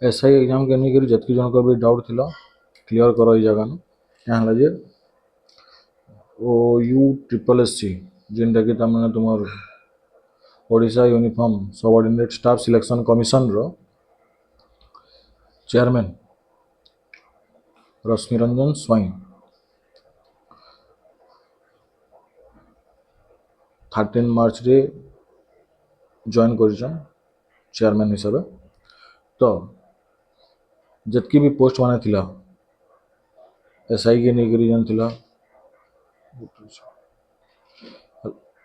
SI exam के नहीं करी जतकी जन को भी डाउट थिला क्लियर करो ई जगह क्या हला जे O U triple S C जिनटा कि तमने तुमर Odisha uniform subordinate staff selection commission रो चेयरमैन रश्मि रंजन स्वाई 13 मार्च रे जॉइन कर चेयरमैन हिसाब तो जतकी भी पोस्ट माने थिला एसआई के नहीं करी जान थिला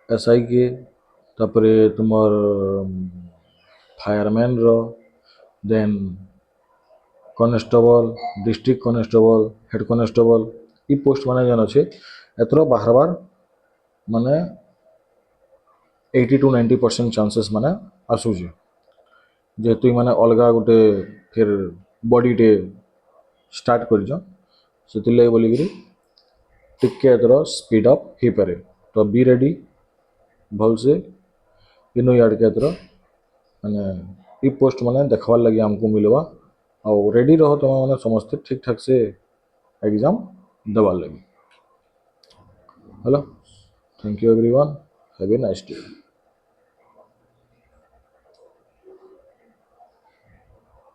एसआई के तापरे तुमर फायरमैन रो then constable district constable head constable ई पोस्ट माने जन अच्छे एथर बाहर बार माने 80 to 90% चांसेस माने आसूचे जेहेतु माने अलगा गोटे फिर बॉडीटे स्टार्ट कर से बोलिकी टिके एथर स्पीड अप हो पारे तो बी रेडी भल से इनो याड के एथर माने ई पोस्ट माने देखवार लगे हमको मिलवा और रेडी रहो तुम मैंने समस्ते ठीक ठाक से एग्जाम देवार लगे hello thank you everyone have a nice day.